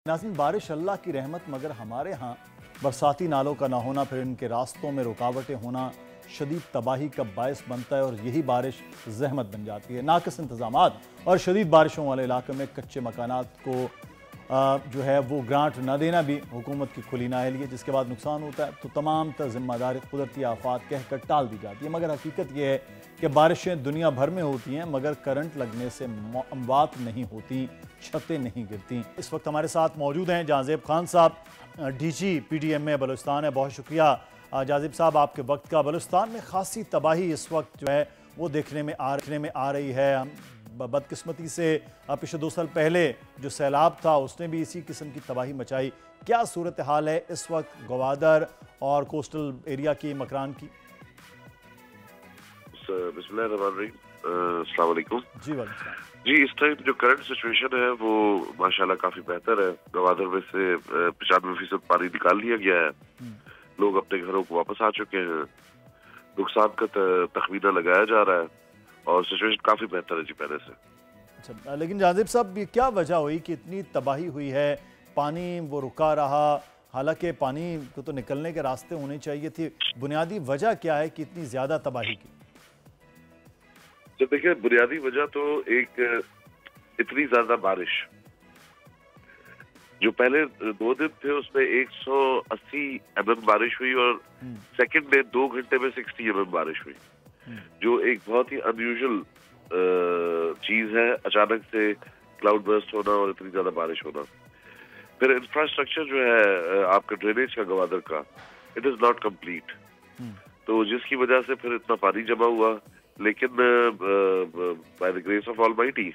नाज़रीन, बारिश अल्लाह की रहमत, मगर हमारे यहाँ बरसाती नालों का ना होना, फिर इनके रास्तों में रुकावटें होना शदीद तबाही का बायस बनता है और यही बारिश जहमत बन जाती है। नाक़िस इंतज़ामात और शदीद बारिशों वाले इलाके में कच्चे मकानात को जो है वो ग्रांट न देना भी हुकूमत की खुली नाअहली है, जिसके बाद नुकसान होता है तो तमाम तर ज़िम्मेदारी कुदरती आफात कहकर टाल दी जाती है। मगर हकीकत यह है कि बारिशें दुनिया भर में होती हैं, मगर करंट लगने से अमवात नहीं होती, छतें नहीं गिरती। इस वक्त हमारे साथ मौजूद हैं जाज़ेब खान साहब, DG PDMA बलूचिस्तान है। बहुत शुक्रिया जाज़ेब साहब आपके वक्त का। बलूचिस्तान में खासी तबाही इस वक्त जो है वो देखने में आ रही है। बदकिस्मती से पिछले 2 साल पहले जो सैलाब था उसने भी इसी किस्म की तबाही मचाई। क्या सूरत हाल है इस वक्त गवादर और कोस्टल एरिया की, मकरान की? अस्सलाम वालेकुम। जी वालेकुम। जी, इस टाइम जो करंट सिचुएशन है वो माशाल्लाह काफी बेहतर है। गवादर में से 95% पानी निकाल लिया गया है, लोग अपने घरों को वापस आ चुके हैं, नुकसान का तखमीना लगाया जा रहा है और सिचुएशन काफी बेहतर है जी पहले से। अच्छा, लेकिन जाज़ेब साहब ये क्या वजह हुई कि इतनी तबाही हुई है? पानी वो रुका रहा, हालांकि पानी को तो निकलने के रास्ते होने चाहिए थे। बुनियादी वजह क्या है कि इतनी ज्यादा तबाही की? तो देखिए, बुनियादी वजह तो एक इतनी ज्यादा बारिश, जो पहले 2 दिन थे उसमें 180 mm बारिश हुई और सेकंड में 2 घंटे में 60 mm बारिश हुई, जो एक बहुत ही अनयूजुअल चीज है। अचानक से क्लाउड बर्स्ट होना और इतनी ज्यादा बारिश होना। फिर इंफ्रास्ट्रक्चर जो है आपका ड्रेनेज का गवादर का, इट इज नॉट कंप्लीट, तो जिसकी वजह से फिर इतना पानी जमा हुआ। लेकिन by the grace of almighty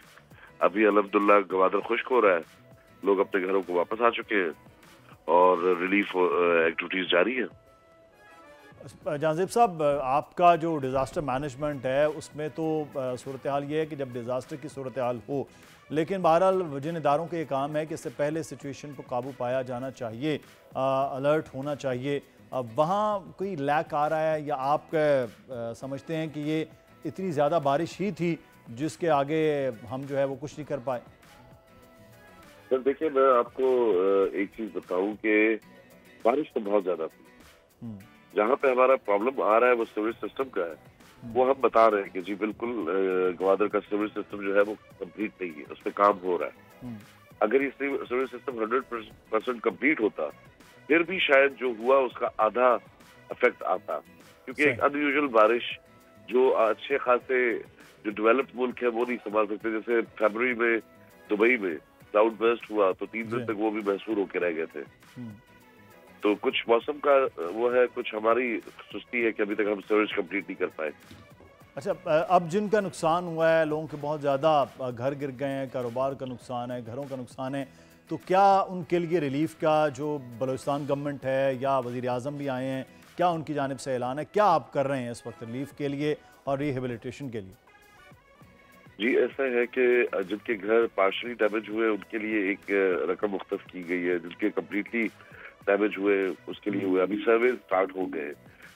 अभी अल्हम्दुलिल्लाह गवादर खुश्क हो रहा है, लोग अपने घरों को वापस आ चुके हैं और रिलीफ एक्टिविटीज जारी है। जाज़ेब साहब, आपका जो डिज़ास्टर मैनेजमेंट है उसमें तो सूरत हाल ये है कि जब डिज़ास्टर की सूरत हाल हो, लेकिन बहरहाल जिन इदारों के ये काम है कि इससे पहले सिचुएशन को काबू पाया जाना चाहिए, अलर्ट होना चाहिए, वहाँ कोई लैक आ रहा है या आप समझते हैं कि ये इतनी ज़्यादा बारिश ही थी जिसके आगे हम जो है वो कुछ नहीं कर पाए? सर देखिए, मैं आपको एक चीज बताऊं कि बारिश तो बहुत ज्यादा थी। जहाँ पे हमारा प्रॉब्लम आ रहा है वो सीवरेज सिस्टम का है, वो हम बता रहे हैं कि जी बिल्कुल गवादर का सीवरेज सिस्टम जो है वो कंप्लीट नहीं है, उस पर काम हो रहा है। अगर ये सीवरेज सिस्टम 100% कंप्लीट होता, फिर भी शायद जो हुआ उसका आधा इफेक्ट आता, क्योंकि एक अनयूजुअल बारिश जो अच्छे खासे जो डेवलप्ड मुल्क है वो नहीं संभाल सकते। जैसे फरवरी में दुबई में क्लाउड बर्स्ट हुआ तो 3 दिन तक वो भी महसूर होकर रह गए थे। तो कुछ मौसम का वो है, कुछ हमारी सुस्ती है कि अभी तक हम सर्विस कंप्लीट नहीं कर पाए। अच्छा, अब जिनका नुकसान हुआ है, लोगों के बहुत ज़्यादा घर गिर गए हैं, कारोबार का नुकसान है, घरों का नुकसान है, तो क्या उनके लिए रिलीफ का जो बलूचिस्तान गवर्नमेंट है या वज़ीर आज़म भी आए हैं, क्या उनकी जानिब से ऐलान है? क्या आप कर रहे हैं इस वक्त रिलीफ के लिए और रिहेबिलिटेशन के लिए? जी, ऐसा है कि जिनके घर पार्शली डैमेज हुए उनके लिए एक रकम मुख्तस की गई है, जिनके कम्प्लीटली डैमेज हुए उसके लिए हुए। अभी सर्वे स्टार्ट हो गए,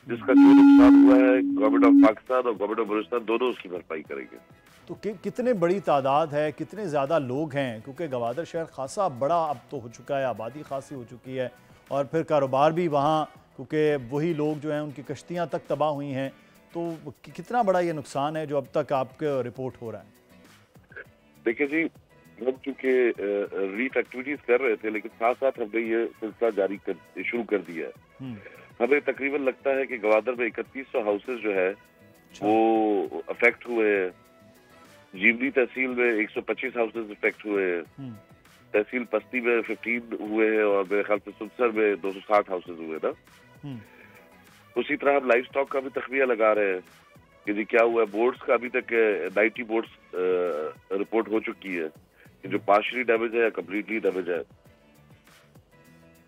जिसका जो नुकसान हुआ है गवर्नमेंट ऑफ पाकिस्तान और गवर्नमेंट ऑफ बलूचिस्तान दोनों उसकी भरपाई करेंगे। तो कितने बड़ी तादाद है, कितने ज़्यादा लोग हैं? क्योंकि गवादर शहर खासा बड़ा अब तो हो चुका है, आबादी खासी हो चुकी है और फिर कारोबार भी वहाँ, क्योंकि वही लोग जो हैं उनकी कश्तियाँ तक तबाह हुई हैं, तो कितना बड़ा ये नुकसान है जो अब तक आपके रिपोर्ट हो रहा है? देखिए जी, हम चूंकि रीफ एक्टिविटीज कर रहे थे, लेकिन साथ साथ हमने ये सिलसिला शुरू कर दिया है। हमें तकरीबन लगता है कि गवादर में 3100 हाउसेज जो है वो अफेक्ट हुए हैं। जीवनी तहसील में 125 हाउसेज अफेक्ट हुए हैं, तहसील पस्ती में 15 हुए हैं और मेरे ख्याल से सुनसर में 260 हाउसेज हुए ना। उसी तरह हम लाइफ स्टॉक का भी तखमिया लगा रहे हैं कि जी क्या हुआ है। बोर्ड्स का अभी तक 90 बोर्ड्स रिपोर्ट हो चुकी है कि जो पार्शियली डैमेज है या कम्प्लीटली डैमेज है।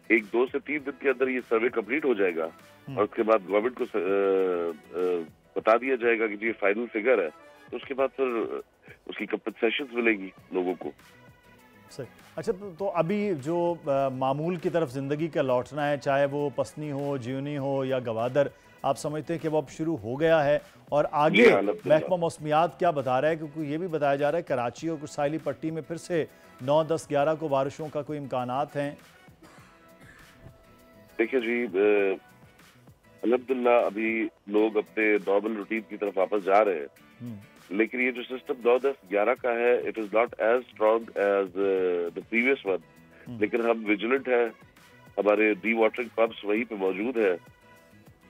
1-2 से 3 दिन के अंदर ये सर्वे कंप्लीट हो जाएगा और उसके बाद गवर्नमेंट को बता दिया जाएगा कि जी फाइनल फिगर है, तो उसके बाद फिर उसकी कंपनसेशन मिलेगी लोगों को। सही। अच्छा, तो अभी जो मामूल की तरफ ज़िंदगी का लौटना है, चाहे वो पसनी हो, जीवनी हो या गवादर, आप समझते हैं कि वो अब शुरू हो गया है? और आगे महकमा मौसमियात क्या बता रहा है? क्योंकि ये भी बताया जा रहा है कराची और कुछ साहिली पट्टी में फिर से 9, 10, 11 को बारिशों का कोई इम्कानात हैं? देखिए जी, अल्हम्दुलिल्लाह अभी लोग अपने नॉर्मल रूटीन की तरफ वापस जा रहे हैं, लेकिन ये जो सिस्टम 9, 10, 11 का है, it is not as strong as the previous one, लेकिन हम विजिलेंट हैं, हमारे डी वाटरिंग पंप्स वहीं पे मौजूद है।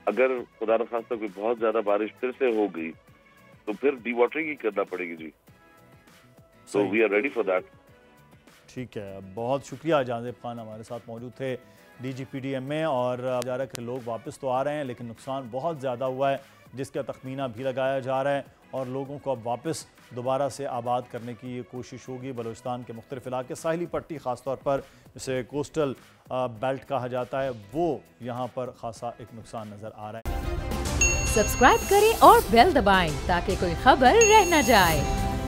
अगर खुदा न खास्ता कोई बहुत ज्यादा बारिश फिर से हो गई तो फिर डी वाटरिंग ही करना पड़ेगी जी। So we are ready for that. ठीक है, बहुत शुक्रिया। जाज़ेब खान हमारे साथ मौजूद थे DGPDM में। और जा रहा है कि लोग वापस तो आ रहे हैं लेकिन नुकसान बहुत ज़्यादा हुआ है, जिसका तखमीना भी लगाया जा रहा है और लोगों को अब वापस दोबारा से आबाद करने की ये कोशिश होगी। बलूचिस्तान के मुख्तलिफ इलाके, साहिली पट्टी ख़ासतौर पर जिसे कोस्टल बेल्ट कहा जाता है, वो यहाँ पर खासा एक नुकसान नज़र आ रहा है। सब्सक्राइब करें और बेल दबाएं ताकि कोई खबर रह न जाए।